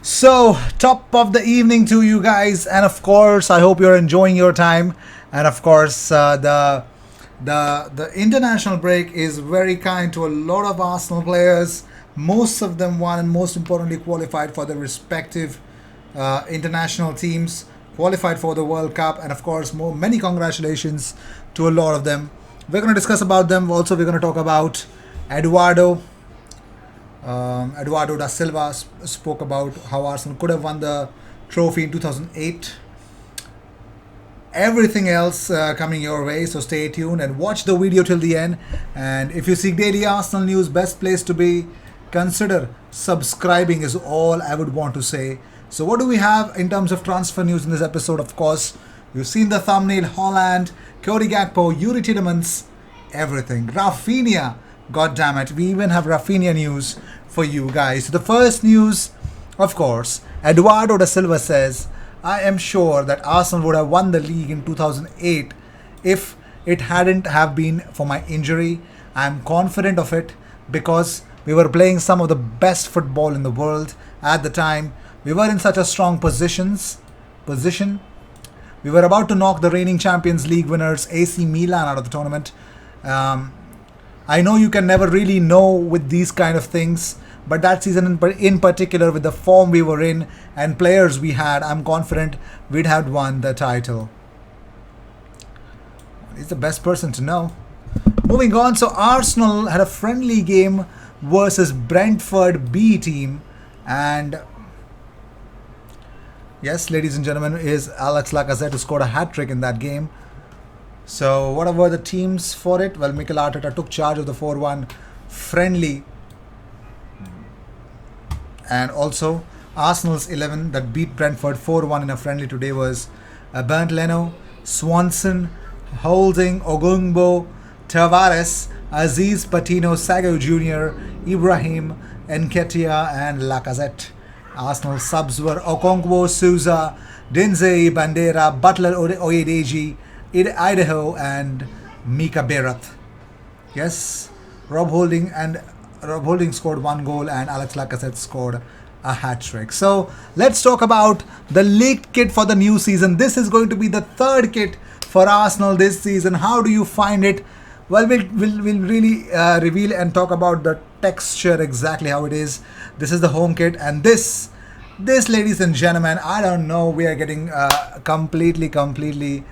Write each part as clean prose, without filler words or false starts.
So, top of the evening to you guys, and of course, I hope you're enjoying your time. And of course, the international break is very kind to a lot of Arsenal players. Most of them won, and most importantly, qualified for their respective international teams, qualified for the World Cup, and of course, many congratulations to a lot of them. We're going to discuss about them. Also, we're going to talk about Eduardo. Eduardo da Silva spoke about how Arsenal could have won the trophy in 2008. Everything else coming your way, so stay tuned and watch the video till the end. And if you seek daily Arsenal news, best place to be, consider subscribing is all I would want to say. So what do we have in terms of transfer news in this episode? Of course, you've seen the thumbnail: Holland, Cody Gakpo, Yuri Tielemans, everything. Rafinha, god damn it, we even have Rafinha news for you guys. So the first news, of course, Eduardo da Silva says, I am sure that Arsenal would have won the league in 2008 if it hadn't have been for my injury. I am confident of it because we were playing some of the best football in the world at the time. We were in such a strong position. We were about to knock the reigning Champions League winners AC Milan out of the tournament. I know you can never really know with these kind of things, but that season in particular, with the form we were in and players we had, I'm confident we'd have won the title. He's the best person to know. Moving on, so Arsenal had a friendly game versus Brentford B team, and yes, ladies and gentlemen, is Alex Lacazette who scored a hat-trick in that game. So what were the teams for it? Well, Mikel Arteta took charge of the 4-1 friendly. And also, Arsenal's 11 that beat Brentford 4-1 in a friendly today was Bernd Leno, Swanson, Holding, Ogungbo, Tavares, Aziz Patino, Sago Jr., Ibrahim, Nketiah and Lacazette. Arsenal subs were Okonkwo, Souza, Dinze, Bandera, Butler, Oyedeji, Idaho and Mika Berath. Yes, Rob Holding scored one goal and Alex Lacazette scored a hat-trick. So let's talk about the leaked kit for the new season. This is going to be the third kit for Arsenal this season. How do you find it? Well, we'll really reveal and talk about the texture, exactly how it is. This is the home kit, and this, ladies and gentlemen, I don't know, we are getting completely Real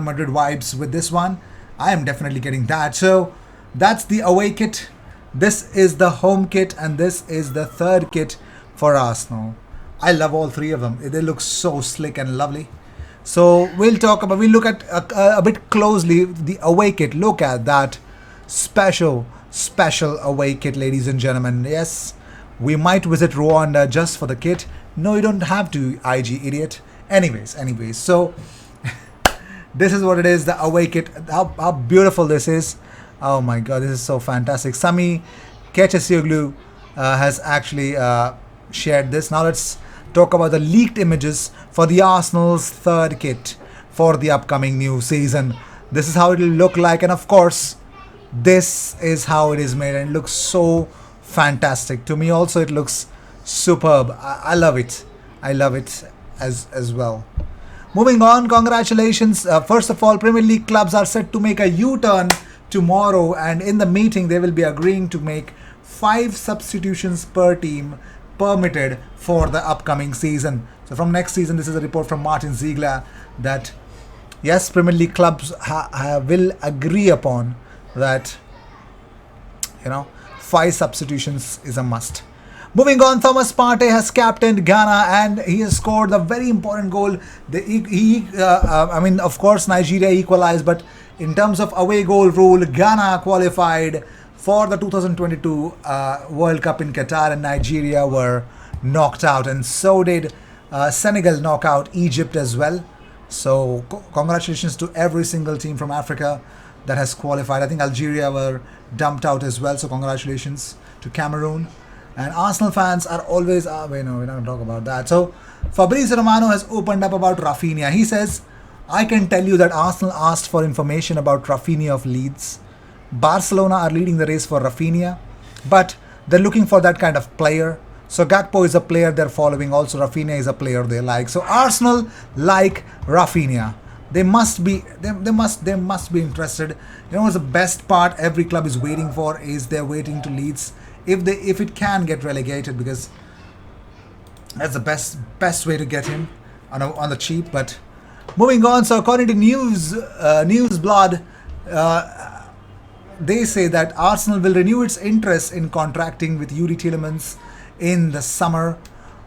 Madrid vibes with this one. I am definitely getting that. So that's the away kit, this is the home kit, and this is the third kit for Arsenal. I love all three of them. They look so slick and lovely. So we'll look at a bit closely the away kit. Look at that special away kit, ladies and gentlemen. Yes, we might visit Rwanda just for the kit. No, you don't have to, IG idiot. Anyways, so this is what it is, the away kit. How beautiful this is. Oh my god, this is so fantastic. Sami Kechesioglu has actually shared this. Now let's talk about the leaked images for the Arsenal's third kit for the upcoming new season. This is how it will look like, and of course, this is how it is made, and it looks so fantastic. To me also, it looks superb. I love it. I love it as well. Moving on, congratulations. First of all, Premier League clubs are set to make a U-turn tomorrow, and in the meeting they will be agreeing to make 5 substitutions per team permitted for the upcoming season. So from next season, this is a report from Martin Ziegler that yes, Premier League clubs will agree upon that 5 substitutions is a must. Moving on, Thomas Partey has captained Ghana and he has scored the very important goal. Of course, Nigeria equalized, but in terms of away goal rule, Ghana qualified for the 2022 World Cup in Qatar, and Nigeria were knocked out, and so did Senegal knock out Egypt as well. So congratulations to every single team from Africa that has qualified. I think Algeria were dumped out as well, so congratulations to Cameroon. And Arsenal fans are always, we're not going to talk about that. So Fabrizio Romano has opened up about Rafinha. He says, I can tell you that Arsenal asked for information about Rafinha of Leeds. Barcelona are leading the race for Rafinha, but they're looking for that kind of player So Gakpo is a player they're following. Also, Rafinha is a player they like. So Arsenal like Rafinha. They must be interested. You know what's the best part? Every club is waiting for is they're waiting to Leeds if it can get relegated, because that's the best way to get him on the cheap. But moving on, so according to Newsblad, they say that Arsenal will renew its interest in contracting with Yuri Tielemans in the summer.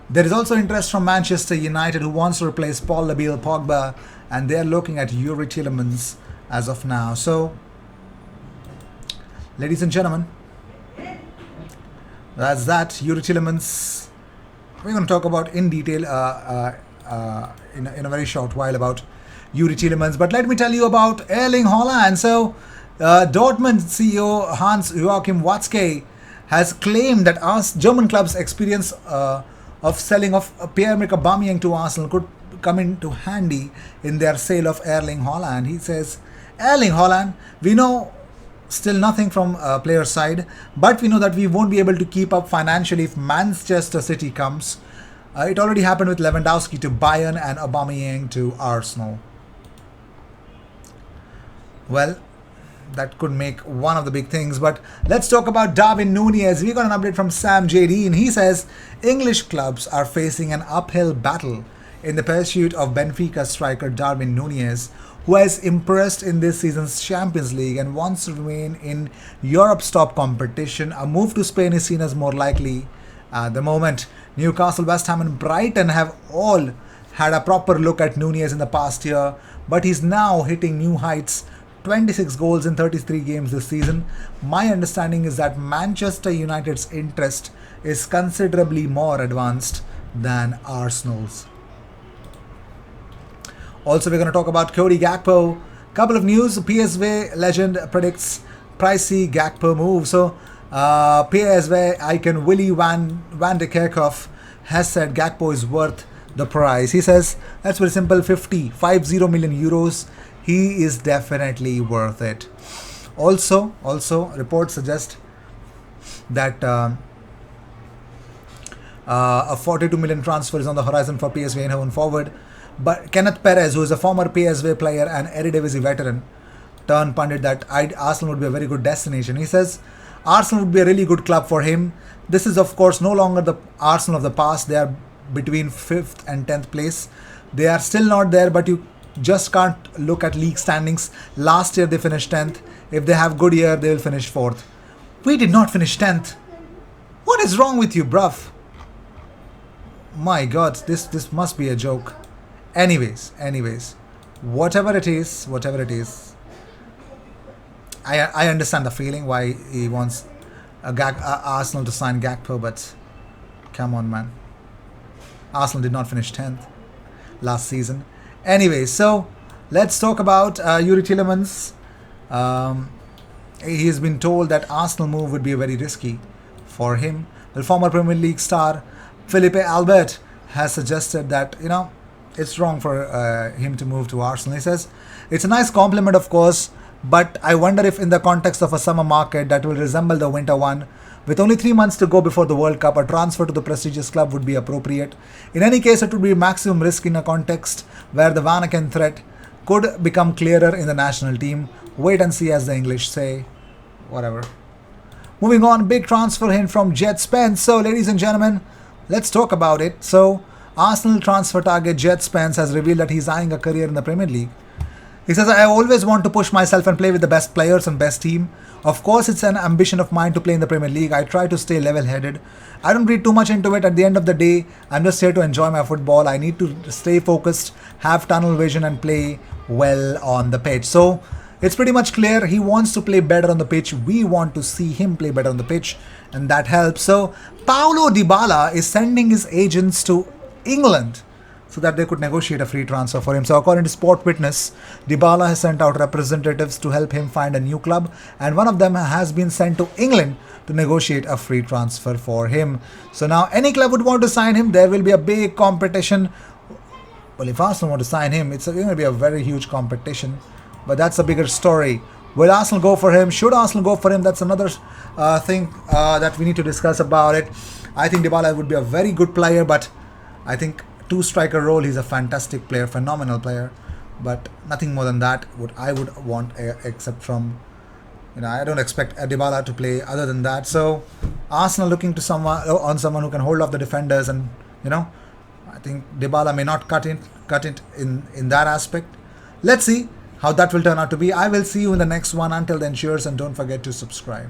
There is also interest from Manchester United, who wants to replace Paul Labile Pogba, and they are looking at Yuri Tielemans as of now. So, ladies and gentlemen, that's that. Yuri Tielemans. We're going to talk about in detail in a very short while about Yuri Tielemans. But let me tell you about Erling Haaland. So, Dortmund CEO Hans-Joachim Watzke has claimed that German club's experience of selling of Pierre-Emerick Aubameyang to Arsenal could come into handy in their sale of Erling Haaland. He says, Erling Haaland, we know still nothing from player side, but we know that we won't be able to keep up financially if Manchester City comes. It already happened with Lewandowski to Bayern and Aubameyang to Arsenal. Well, that could make one of the big things. But let's talk about Darwin Núñez. We got an update from Sam JD, and he says English clubs are facing an uphill battle in the pursuit of Benfica striker Darwin Núñez, who has impressed in this season's Champions League and wants to remain in Europe's top competition. A move to Spain is seen as more likely at the moment. Newcastle, West Ham and Brighton have all had a proper look at Núñez in the past year, but he's now hitting new heights. 26 goals in 33 games this season. My understanding is that Manchester United's interest is considerably more advanced than Arsenal's. Also, we're going to talk about Cody Gakpo. Couple of news. PSV legend predicts pricey Gakpo move. So, PSV icon Willy van de Kerkhoff has said Gakpo is worth the price. He says that's very simple, 50 million euros. He is definitely worth it. Also, reports suggest that a 42 million transfer is on the horizon for PSV Eindhoven forward. But Kenneth Perez, who is a former PSV player and Eredivisie veteran, turned pundit that Arsenal would be a very good destination. He says Arsenal would be a really good club for him. This is, of course, no longer the Arsenal of the past. They are between 5th and 10th place. They are still not there, but you just can't look at league standings. Last year they finished 10th. If they have good year, they will finish 4th. We did not finish 10th. What is wrong with you, bruv? My God, this must be a joke. Anyways, whatever it is, I understand the feeling why he wants Arsenal to sign Gakpo, but come on, man. Arsenal did not finish 10th last season. Anyway, so let's talk about Yuri Tielemans. He has been told that Arsenal move would be very risky for him. The former Premier League star Felipe Albert has suggested that, it's wrong for him to move to Arsenal. He says, it's a nice compliment, of course, but I wonder if in the context of a summer market that will resemble the winter one, with only 3 months to go before the World Cup, a transfer to the prestigious club would be appropriate. In any case, it would be maximum risk in a context where the Van Aken threat could become clearer in the national team. Wait and see, as the English say. Whatever. Moving on, big transfer hint from Jet Spence. So, ladies and gentlemen, let's talk about it. So, Arsenal transfer target Jet Spence has revealed that he's eyeing a career in the Premier League. He says, I always want to push myself and play with the best players and best team. Of course, it's an ambition of mine to play in the Premier League. I try to stay level-headed. I don't read too much into it. At the end of the day, I'm just here to enjoy my football. I need to stay focused, have tunnel vision and play well on the pitch. So, it's pretty much clear he wants to play better on the pitch. We want to see him play better on the pitch, and that helps. So, Paulo Dybala is sending his agents to England so that they could negotiate a free transfer for him. So according to Sport Witness, Dybala has sent out representatives to help him find a new club, and one of them has been sent to England to negotiate a free transfer for him. So now any club would want to sign him. There will be a big competition. Well, if Arsenal want to sign him, it's going to be a very huge competition, but that's a bigger story. Will Arsenal go for him? Should Arsenal go for him? That's another thing that we need to discuss about it. I think Dybala would be a very good player, but I think two striker role he's a fantastic player, phenomenal player, but nothing more than that would I would want except from I don't expect Dybala to play other than that. So Arsenal looking to someone who can hold off the defenders, and you know I think Dybala may not cut it in that aspect. Let's see how that will turn out to be. I will see you in the next one. Until then, cheers, and don't forget to subscribe.